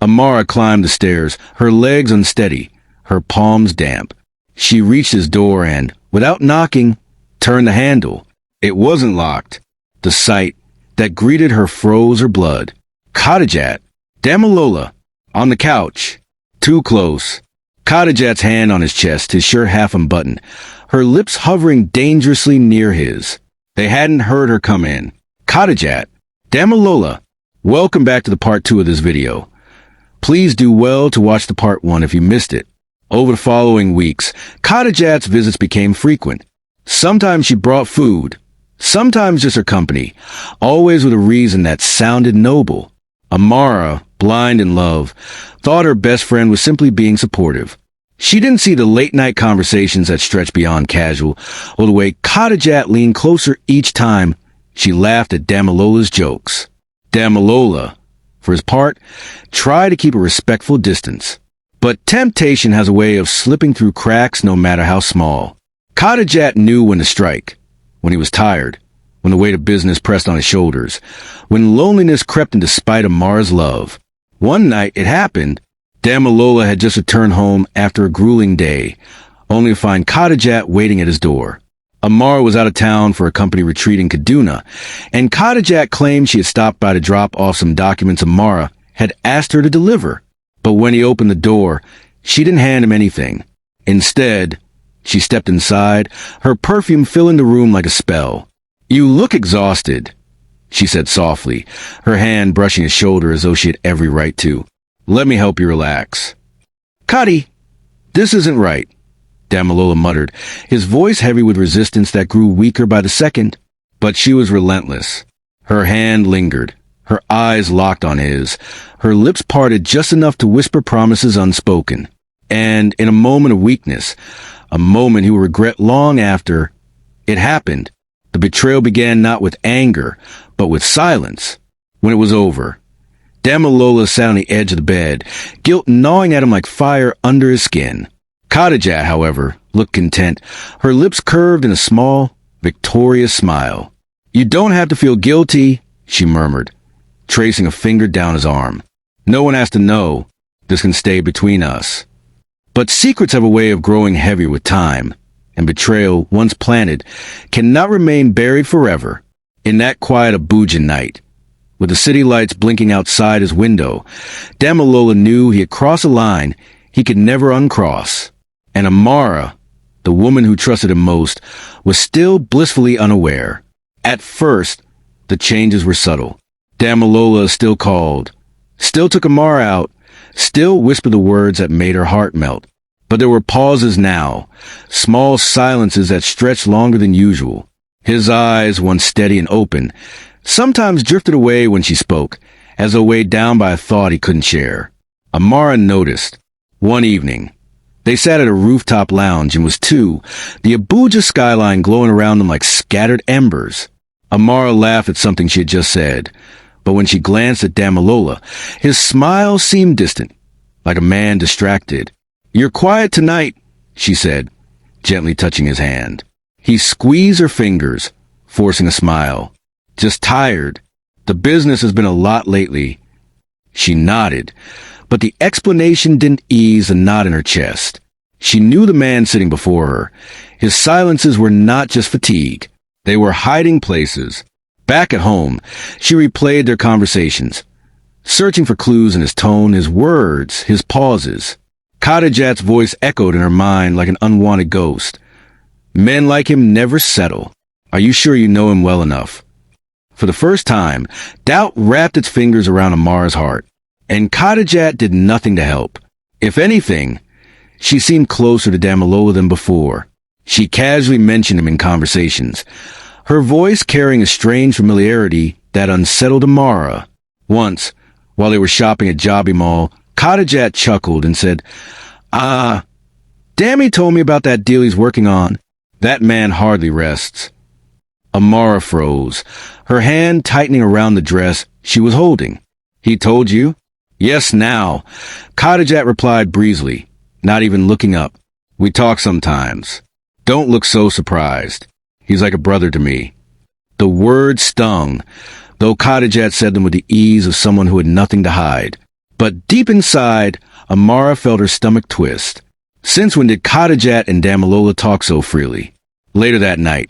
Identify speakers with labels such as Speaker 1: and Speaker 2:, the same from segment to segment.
Speaker 1: Amara climbed the stairs, her legs unsteady, her palms damp. She reached his door and, without knocking, turned the handle. It wasn't locked. The sight that greeted her froze her blood. Cottejat, Damalola, on the couch. Too close. Cottejat's hand on his chest, his shirt half unbuttoned, her lips hovering dangerously near his. They hadn't heard her come in. Cottejat, Damalola, welcome back to the part 2 of this video. Please do well to watch the part 1 if you missed it. Over the following weeks, Cottejat's visits became frequent. Sometimes she brought food, sometimes just her company, always with a reason that sounded noble. Amara, blind in love, thought her best friend was simply being supportive. She didn't see the late-night conversations that stretched beyond casual, or the way Cottejat leaned closer each time she laughed at Damalola's jokes. Damalola, for his part, tried to keep a respectful distance. But temptation has a way of slipping through cracks no matter how small. Cottejat knew when to strike, when he was tired, when the weight of business pressed on his shoulders, when loneliness crept in despite Amara's love. One night it happened. Damalola had just returned home after a grueling day, only to find Cottejat waiting at his door. Amara was out of town for a company retreat in Kaduna, and Cottejat claimed she had stopped by to drop off some documents Amara had asked her to deliver. But when he opened the door, she didn't hand him anything. Instead, she stepped inside, her perfume filling the room like a spell. "You look exhausted," she said softly, her hand brushing his shoulder as though she had every right to. "Let me help you relax." "Cotty, this isn't right," Damalola muttered, his voice heavy with resistance that grew weaker by the second. But she was relentless. Her hand lingered, her eyes locked on his, her lips parted just enough to whisper promises unspoken. And in a moment of weakness, a moment he would regret long after, it happened. The betrayal began not with anger, but with silence. When it was over, Damalola sat on the edge of the bed, guilt gnawing at him like fire under his skin. Cottejat, however, looked content, her lips curved in a small, victorious smile. "You don't have to feel guilty," she murmured, tracing a finger down his arm. "No one has to know. This can stay between us." But secrets have a way of growing heavier with time, and betrayal, once planted, cannot remain buried forever. In that quiet Abuja night, with the city lights blinking outside his window, Damalola knew he had crossed a line he could never uncross. And Amara, the woman who trusted him most, was still blissfully unaware. At first, the changes were subtle. Damalola still called, still took Amara out, still whispered the words that made her heart melt. But there were pauses now, small silences that stretched longer than usual. His eyes, once steady and open, sometimes drifted away when she spoke, as though weighed down by a thought he couldn't share. Amara noticed. One evening, they sat at a rooftop lounge and was two, the Abuja skyline glowing around them like scattered embers. Amara laughed at something she had just said, but when she glanced at Damalola, his smile seemed distant, like a man distracted. "You're quiet tonight," she said, gently touching his hand. He squeezed her fingers, forcing a smile. "Just tired. The business has been a lot lately." She nodded, but the explanation didn't ease the knot in her chest. She knew the man sitting before her. His silences were not just fatigue. They were hiding places. Back at home, she replayed their conversations, searching for clues in his tone, his words, his pauses. Cottejat's voice echoed in her mind like an unwanted ghost. "Men like him never settle. Are you sure you know him well enough?" For the first time, doubt wrapped its fingers around Amara's heart, and Cottejat did nothing to help. If anything, she seemed closer to Damalola than before. She casually mentioned him in conversations, her voice carrying a strange familiarity that unsettled Amara. Once, while they were shopping at Jobbie Mall, Cottejat chuckled and said, Dammy told me about that deal he's working on. That man hardly rests." Amara froze, her hand tightening around the dress she was holding. "He told you?" "Yes, now," Cottejat replied breezily, not even looking up. "We talk sometimes. Don't look so surprised. He's like a brother to me." The words stung, though Cottejat said them with the ease of someone who had nothing to hide. But deep inside, Amara felt her stomach twist. Since when did Khadijat and Damilola talk so freely? Later that night,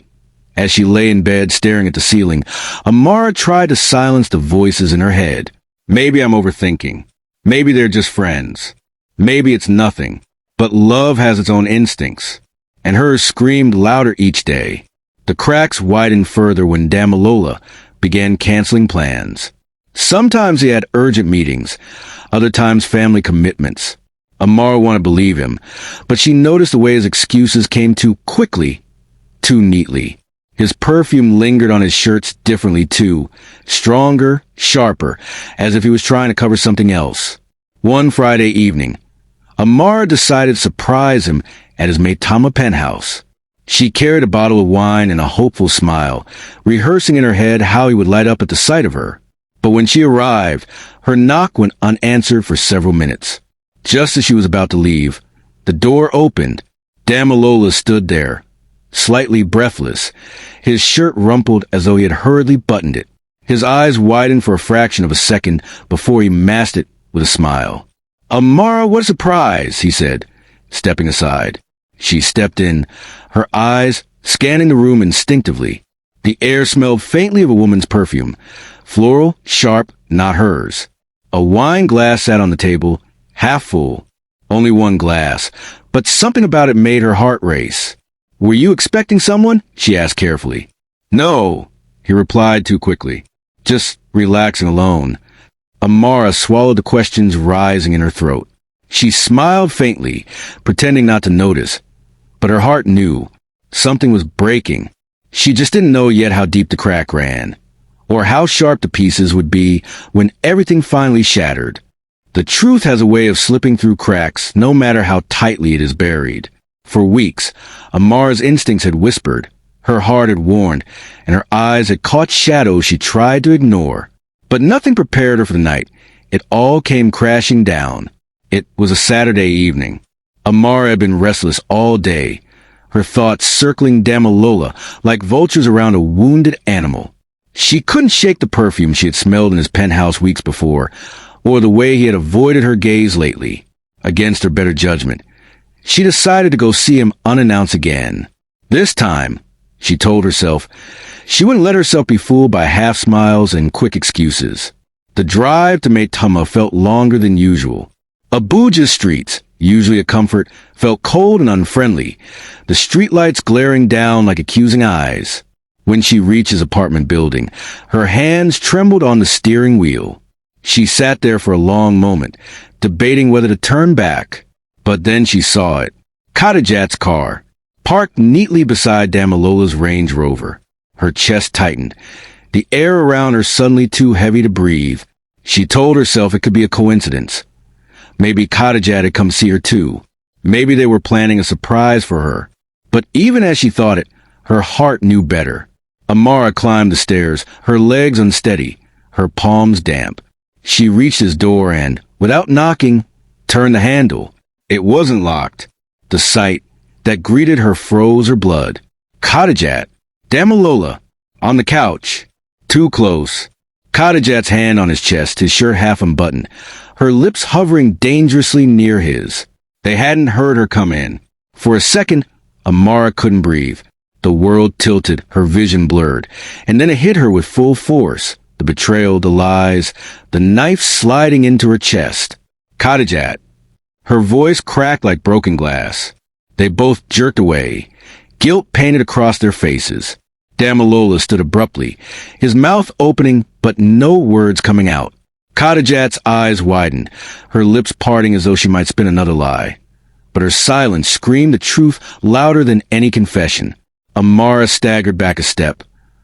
Speaker 1: as she lay in bed staring at the ceiling, Amara tried to silence the voices in her head. Maybe I'm overthinking. Maybe they're just friends. Maybe it's nothing. But love has its own instincts. And hers screamed louder each day. The cracks widened further when Damilola began canceling plans. Sometimes he had urgent meetings, other times family commitments. Amara wanted to believe him, but she noticed the way his excuses came too quickly, too neatly. His perfume lingered on his shirts differently too, stronger, sharper, as if he was trying to cover something else. One Friday evening, Amara decided to surprise him at his Maitama penthouse. She carried a bottle of wine and a hopeful smile, rehearsing in her head how he would light up at the sight of her. But when she arrived, her knock went unanswered for several minutes. Just as she was about to leave, the door opened. Damilola stood there, slightly breathless, his shirt rumpled as though he had hurriedly buttoned it. His eyes widened for a fraction of a second before he masked it with a smile. "Amara, what a surprise," he said, stepping aside. She stepped in, her eyes scanning the room instinctively. The air smelled faintly of a woman's perfume, floral, sharp, not hers. A wine glass sat on the table, half full. Only one glass, but something about it made her heart race. "Were you expecting someone?" she asked carefully. "No," he replied too quickly. "Just relaxing alone." Amara swallowed the questions rising in her throat. She smiled faintly, pretending not to notice. But her heart knew. Something was breaking. She just didn't know yet how deep the crack ran, or how sharp the pieces would be when everything finally shattered. The truth has a way of slipping through cracks, no matter how tightly it is buried. For weeks, Amara's instincts had whispered, her heart had warned, and her eyes had caught shadows she tried to ignore. But nothing prepared her for the night. It all came crashing down. It was a Saturday evening. Amara had been restless all day, her thoughts circling Damilola like vultures around a wounded animal. She couldn't shake the perfume she had smelled in his penthouse weeks before, or the way he had avoided her gaze lately. Against her better judgment, she decided to go see him unannounced again. This time, she told herself, she wouldn't let herself be fooled by half-smiles and quick excuses. The drive to Maitama felt longer than usual. Abuja's streets, usually a comfort, felt cold and unfriendly, the streetlights glaring down like accusing eyes. When she reached his apartment building, her hands trembled on the steering wheel. She sat there for a long moment, debating whether to turn back. But then she saw it. Khadijat's car, parked neatly beside Damilola's Range Rover. Her chest tightened, the air around her suddenly too heavy to breathe. She told herself it could be a coincidence. Maybe Khadijat had come see her too. Maybe they were planning a surprise for her. But even as she thought it, her heart knew better. Amara climbed the stairs, her legs unsteady, her palms damp. She reached his door and, without knocking, turned the handle. It wasn't locked. The sight that greeted her froze her blood. Khadijat, Damilola, on the couch. Too close. Khadijat's hand on his chest, his shirt half unbuttoned, her lips hovering dangerously near his. They hadn't heard her come in. For a second, Amara couldn't breathe. The world tilted, her vision blurred, and then it hit her with full force. The betrayal, the lies, the knife sliding into her chest. Khadijat. Her voice cracked like broken glass. They both jerked away, guilt painted across their faces. Damilola stood abruptly, his mouth opening but no words coming out. Khadijat's eyes widened, her lips parting as though she might spin another lie. But her silence screamed the truth louder than any confession. Amara staggered back a step,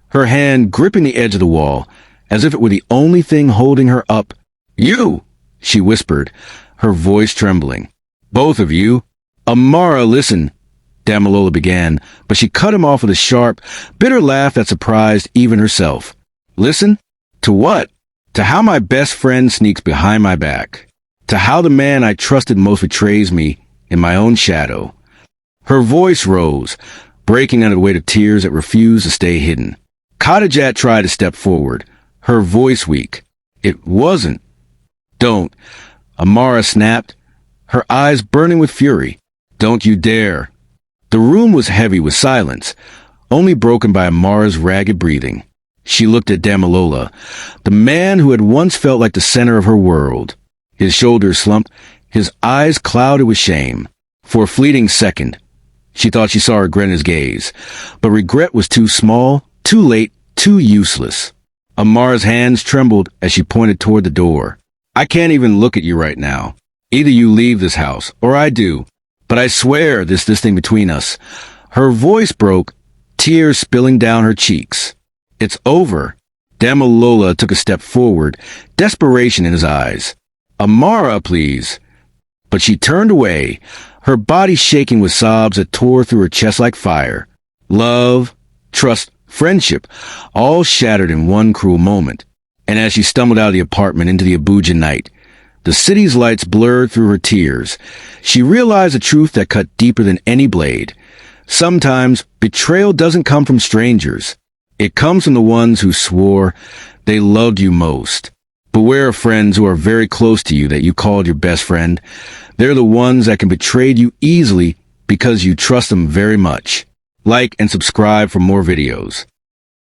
Speaker 1: her hand gripping the edge of the wall, as if it were the only thing holding her up. "You!" she whispered, her voice trembling. "Both of you?" "Amara, listen," Damilola began, but she cut him off with a sharp, bitter laugh that surprised even herself. "Listen? To what? To how my best friend sneaks behind my back. To how the man I trusted most betrays me in my own shadow." Her voice rose, breaking under the weight of tears that refused to stay hidden. Khadijat tried to step forward, her voice weak. "It wasn't." "Don't. Amara snapped, her eyes burning with fury. Don't you dare. The room was heavy with silence, only broken by Amara's ragged breathing. She looked at Damalola, the man who had once felt like the center of her world. His shoulders slumped, his eyes clouded with shame. For a fleeting second, she thought she saw regret in his gaze, but regret was too small, too late, too useless. Amara's hands trembled as she pointed toward the door. I can't even look at you right now. Either you leave this house, or I do. But I swear this thing between us. Her voice broke, tears spilling down her cheeks. It's over. Damalola took a step forward, desperation in his eyes. Amara, please. But she turned away, her body shaking with sobs that tore through her chest like fire. Love, trust, friendship, all shattered in one cruel moment. And as she stumbled out of the apartment into the Abuja night, the city's lights blurred through her tears. She realized a truth that cut deeper than any blade. Sometimes betrayal doesn't come from strangers. It comes from the ones who swore they loved you most. Beware of friends who are very close to you that you called your best friend. They're the ones that can betray you easily because you trust them very much. Like and subscribe for more videos.